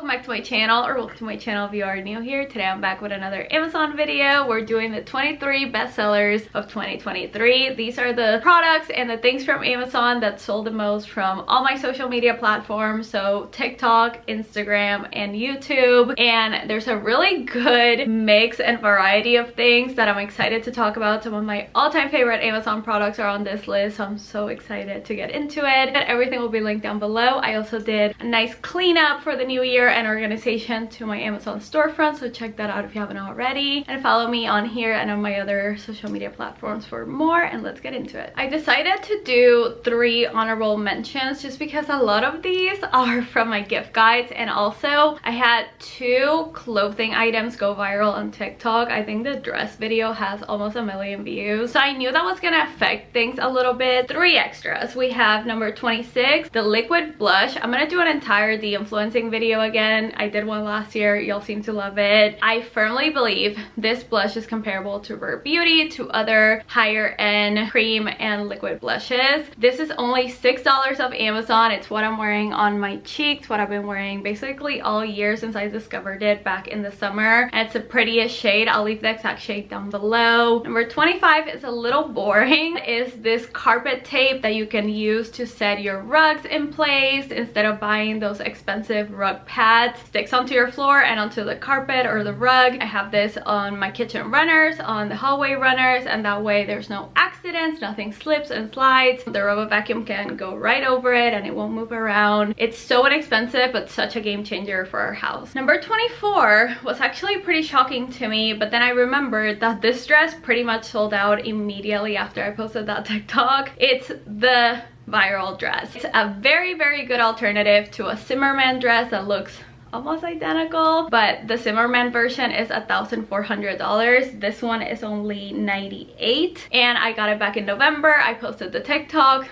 welcome back to my channel, or welcome to my channel if you are new here. Today I'm back with another Amazon video. We're doing the 23 bestsellers of 2023. These are the products and the things from Amazon that sold the most from all my social media platforms, so TikTok, Instagram, and YouTube. And there's a really good mix and variety of things that I'm excited to talk about. Some of my all-time favorite Amazon products are on this list, so I'm so excited to get into it. And everything will be linked down below. I also did a nice cleanup for the new year and organization to my Amazon storefront, so check that out if you haven't already, and follow me on here and on my other social media platforms for more. And let's get into it. I decided to do 3 honorable mentions just because a lot of these are from my gift guides, and also I had 2 clothing items go viral on TikTok. I think the dress video has almost 1 million views, so I knew that was gonna affect things a little bit. 3 extras. We have number 26, the liquid blush. I'm gonna do an entire de-influencing video again. I did one last year. Y'all seem to love it. I firmly believe this blush is comparable to Rare Beauty, to other higher end cream and liquid blushes. This is only $6 off Amazon. It's what I'm wearing on my cheeks, what I've been wearing basically all year since I discovered it back in the summer, and it's the prettiest shade. I'll leave the exact shade down below. Number 25 is a little boring. Is this carpet tape that you can use to set your rugs in place instead of buying those expensive rug pads. Sticks onto your floor and onto the carpet or the rug. I have this on my kitchen runners, on the hallway runners, and that way there's no accidents, nothing slips and slides. The robot vacuum can go right over it and it won't move around. It's so inexpensive but such a game changer for our house. Number 24 was actually pretty shocking to me, but then I remembered that this dress pretty much sold out immediately after I posted that TikTok. It's the viral dress. It's a very good alternative to a Zimmerman dress that looks almost identical, but the Zimmerman version is $1,400. This one is only $98, and I got it back in November. I posted the TikTok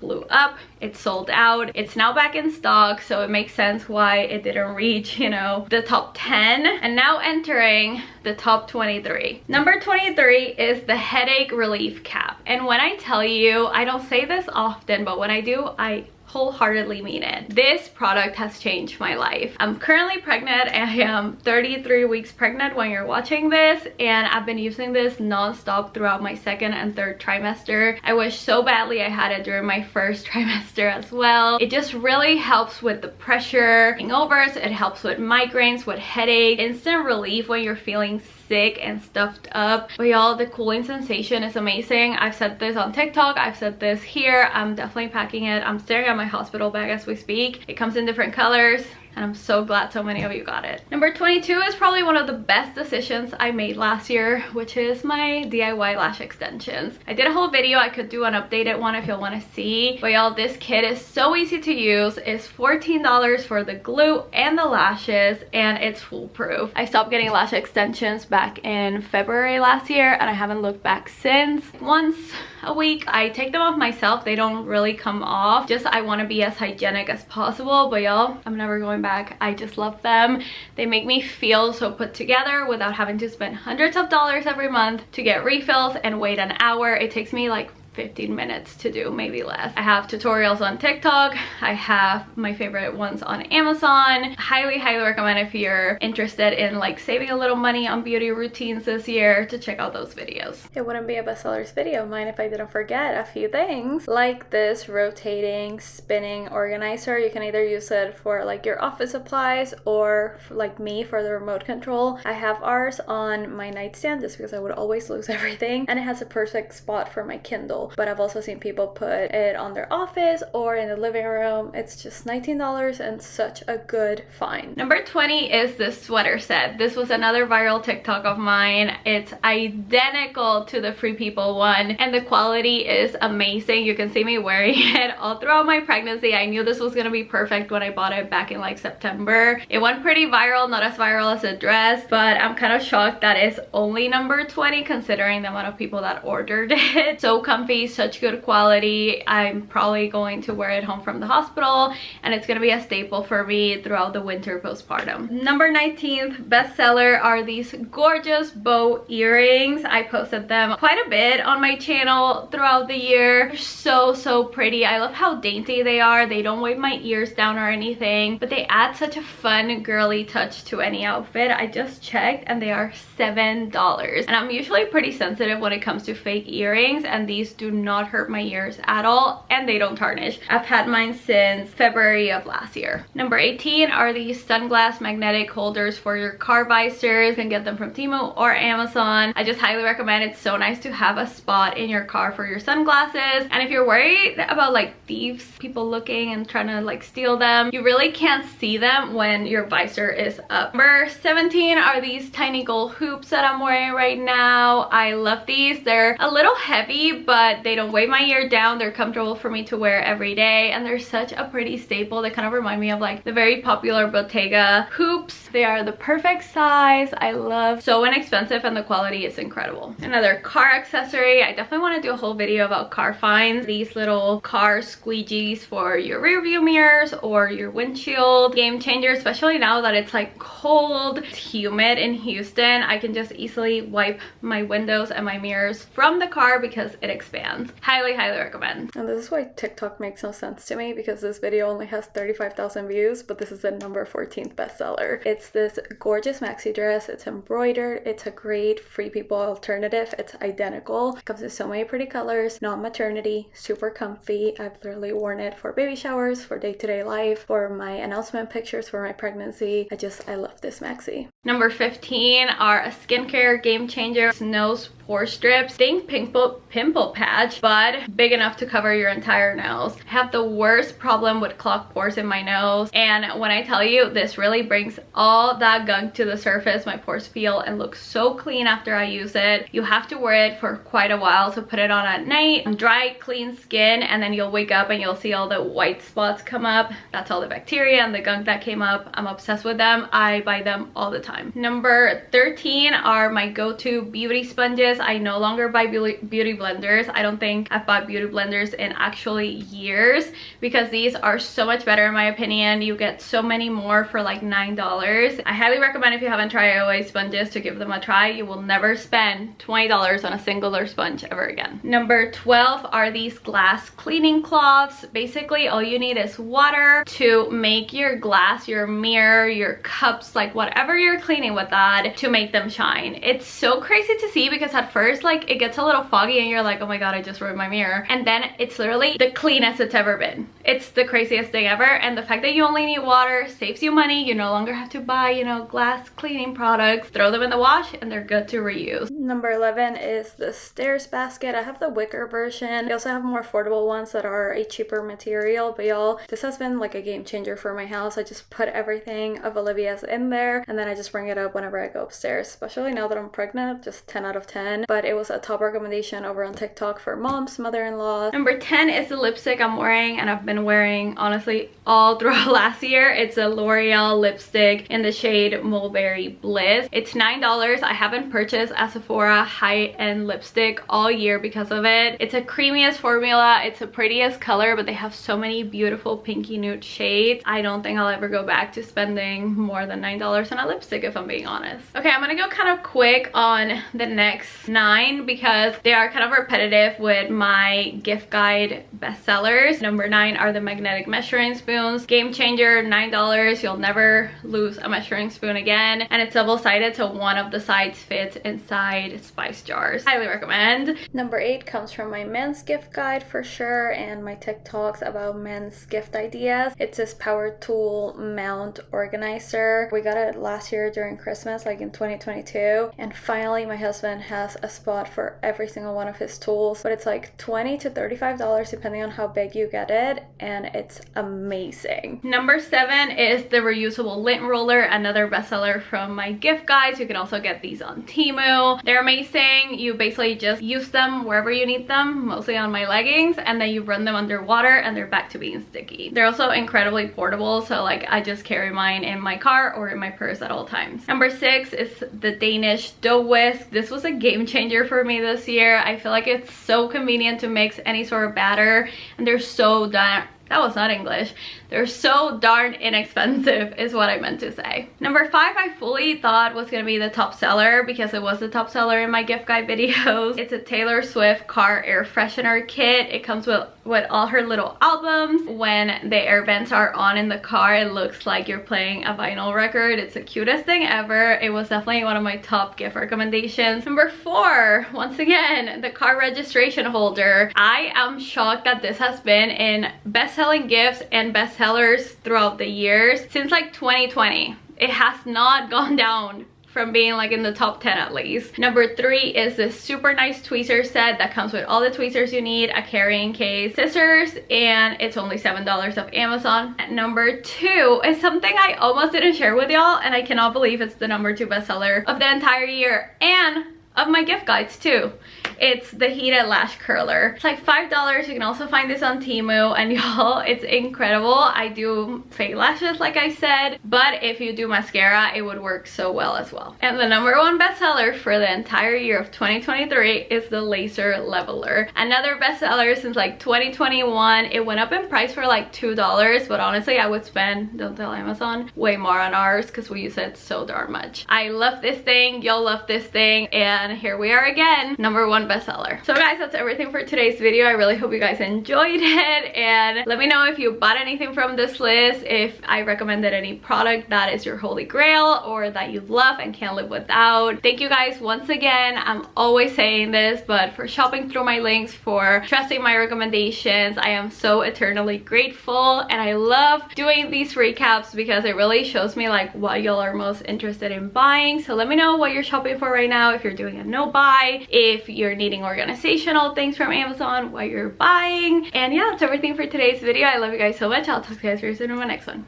blew up, it sold out. It's now back in stock, so it makes sense why it didn't reach, you know, the top 10, and now entering the top 23. Number 23 is the headache relief cap, and when I tell you, I don't say this often, but when I do, I wholeheartedly mean it. This product has changed my life. I'm currently pregnant. I am 33 weeks pregnant when you're watching this, and I've been using this non-stop throughout my 2nd and 3rd trimester. I wish so badly I had it during my 1st trimester as well. It just really helps with the pressure, hangovers. It helps with migraines, with headache, instant relief when you're feeling sick and stuffed up. But y'all, the cooling sensation is amazing. I've said this on TikTok, I've said this here. I'm definitely packing it. I'm staring at my hospital bag as we speak. It comes in different colors, and I'm so glad so many of you got it. Number 22 is probably one of the best decisions I made last year, which is my DIY lash extensions. I did a whole video. I could do an updated one if you'll want to see, but y'all, this kit is so easy to use. It's $14 for the glue and the lashes, and it's foolproof. I stopped getting lash extensions back in February last year, and I haven't looked back since. Once a week I take them off myself. They don't really come off, just I want to be as hygienic as possible, but y'all, I'm never going back. I just love them. They make me feel so put together without having to spend hundreds of dollars every month to get refills and wait an hour. It takes me like 15 minutes to do, maybe less. I have tutorials on TikTok. I have my favorite ones on Amazon. Highly recommend if you're interested in like saving a little money on beauty routines this year to check out those videos. It wouldn't be a bestsellers video of mine if I didn't forget a few things, like this rotating spinning organizer. You can either use it for like your office supplies or like me for the remote control. I have ours on my nightstand just because I would always lose everything, and it has a perfect spot for my Kindle. But I've also seen people put it on their office or in the living room. It's just $19 and such a good find. Number 20 is this sweater set. This was another viral TikTok of mine. It's identical to the Free People one, and the quality is amazing. You can see me wearing it all throughout my pregnancy. I knew this was gonna be perfect when I bought it back in like September. It went pretty viral, not as viral as a dress, but I'm kind of shocked that it's only number 20 considering the amount of people that ordered it. So comfy comfy, such good quality. I'm probably going to wear it home from the hospital, and it's gonna be a staple for me throughout the winter postpartum. Number 19th bestseller are these gorgeous bow earrings. I posted them quite a bit on my channel throughout the year. They're so pretty. I love how dainty they are. They don't weigh my ears down or anything, but they add such a fun girly touch to any outfit. I just checked and they are $7, and I'm usually pretty sensitive when it comes to fake earrings, and these do not hurt my ears at all, and they don't tarnish. I've had mine since February of last year. Number 18 are these sunglass magnetic holders for your car visors. You can get them from Temu or Amazon. I just highly recommend. It's so nice to have a spot in your car for your sunglasses, and if you're worried about like thieves, people looking and trying to like steal them, you really can't see them when your visor is up. Number 17 are these tiny gold hoops that I'm wearing right now. I love these. They're a little heavy, but they don't weigh my ear down. They're comfortable for me to wear every day, and they're such a pretty staple. They kind of remind me of like the very popular Bottega hoops. They are the perfect size. I love, so inexpensive, and the quality is incredible. Another car accessory. I definitely want to do a whole video about car finds. These little car squeegees for your rear view mirrors or your windshield. Game changer, especially now that it's like cold, it's humid in Houston. I can just easily wipe my windows and my mirrors from the car because it expands. Highly recommend. And this is why TikTok makes no sense to me, because this video only has 35,000 views, but this is the number 14th bestseller. It's this gorgeous maxi dress. It's embroidered. It's a great free people alternative. It's identical. It comes in so many pretty colors. Non-maternity, super comfy. I've literally worn it for baby showers, for day-to-day life, for my announcement pictures for my pregnancy. I love this maxi. Number 15 are a skincare game changer. Nose pore strips. Stink pimple patch, but big enough to cover your entire nose. I have the worst problem with clogged pores in my nose, and when I tell you, this really brings all that gunk to the surface. My pores feel and look so clean after I use it. You have to wear it for quite a while, so put it on at night, dry, clean skin, and then you'll wake up and you'll see all the white spots come up. That's all the bacteria and the gunk that came up. I'm obsessed with them. I buy them all the time. Number 13 are my go-to beauty sponges. I no longer buy beauty blenders. I don't think I've bought beauty blenders in actually years, because these are so much better in my opinion. You get so many more for like $9. I highly recommend, if you haven't tried OA sponges, to give them a try. You will never spend $20 on a singular sponge ever again. Number 12 are these glass cleaning cloths. Basically, all you need is water to make your glass, your mirror, your cups, like whatever you're cleaning with that, to make them shine. It's so crazy to see, because at first like it gets a little foggy and you're like, oh my god, I just ruined my mirror, and then it's literally the cleanest it's ever been. It's the craziest thing ever, and the fact that you only need water saves you money. You no longer have to buy, you know, glass cleaning products. Throw them in the wash and they're good to reuse. Number 11 is the stairs basket. I have the wicker version. I also have more affordable ones that are a cheaper material, but y'all, this has been like a game changer for my house. I just put everything of Olivia's in there, and then I just bring it up whenever I go upstairs, especially now that I'm pregnant. Just 10 out of 10, but it was a top recommendation over on TikTok for moms, mother-in-law. Number 10 is the lipstick I'm wearing, and I've been wearing honestly all throughout last year. It's a L'Oreal lipstick in the shade Mulberry Bliss. It's $9. I haven't purchased a Sephora high-end lipstick all year because of it. It's a creamiest formula. It's the prettiest color, but they have so many beautiful pinky nude shades. I don't think I'll ever go back to spending more than $9 on a lipstick, if I'm being honest. Okay, I'm gonna go kind of quick on the next 9 because they are kind of repetitive with my gift guide bestsellers. Number 9 are the magnetic measuring spoons. Game changer, $9. You'll never lose a measuring spoon again, and it's double-sided, so one of the sides fits inside spice jars. Highly recommend. Number 8 comes from my men's gift guide for sure, and my TikToks about men's gift ideas. It's this power tool mount organizer. We got it last year during Christmas, like in 2022, and finally my husband has a spot for every single one of his tools, but it's like $20 to $35 depending on how big you get it, and it's amazing. Number 7 is the reusable lint roller, another bestseller from my gift guides. You can also get these on Temu. They're amazing. You basically just use them wherever you need them, mostly on my leggings, and then you run them underwater and they're back to being sticky. They're also incredibly portable, so like I just carry mine in my car or in my purse at all times. Number 6 is the Danish dough whisk. This was a game changer for me this year. I feel like it's so convenient to mix any sort of batter, and they're so darn, that was not English. They're so darn inexpensive is what I meant to say. Number 5 I fully thought was gonna be the top seller because it was the top seller in my gift guide videos. It's a Taylor Swift car air freshener kit. It comes with all her little albums. When the air vents are on in the car, it looks like you're playing a vinyl record. It's the cutest thing ever. It was definitely one of my top gift recommendations. Number 4, once again, the car registration holder. I am shocked that this has been in best-selling gifts and bestsellers throughout the years since like 2020. It has not gone down from being like in the top 10 at least. Number 3 is this super nice tweezer set that comes with all the tweezers you need, a carrying case, scissors, and it's only $7 off Amazon. Number 2 is something I almost didn't share with y'all, and I cannot believe it's the number 2 bestseller of the entire year and of my gift guides too. It's the heated lash curler. It's like $5. You can also find this on Temu, and y'all, it's incredible. I do fake lashes like I said, but if you do mascara, it would work so well as well. And the number 1 bestseller for the entire year of 2023 is the laser leveler. Another bestseller since like 2021. It went up in price for like $2, but honestly I would spend, don't tell Amazon, way more on ours because we use it so darn much. I love this thing, y'all love this thing, and here we are again, number 1 bestseller. So guys, that's everything for today's video. I really hope you guys enjoyed it, and let me know if you bought anything from this list, if I recommended any product that is your holy grail or that you love and can't live without. Thank you guys once again. I'm always saying this, but for shopping through my links, for trusting my recommendations. I am so eternally grateful, and I love doing these recaps because it really shows me like what y'all are most interested in buying. So let me know what you're shopping for right now, if you're doing a no buy, if you're needing organizational things from Amazon, what you're buying. And yeah, that's everything for today's video. I love you guys so much. I'll talk to you guys very soon in my next one.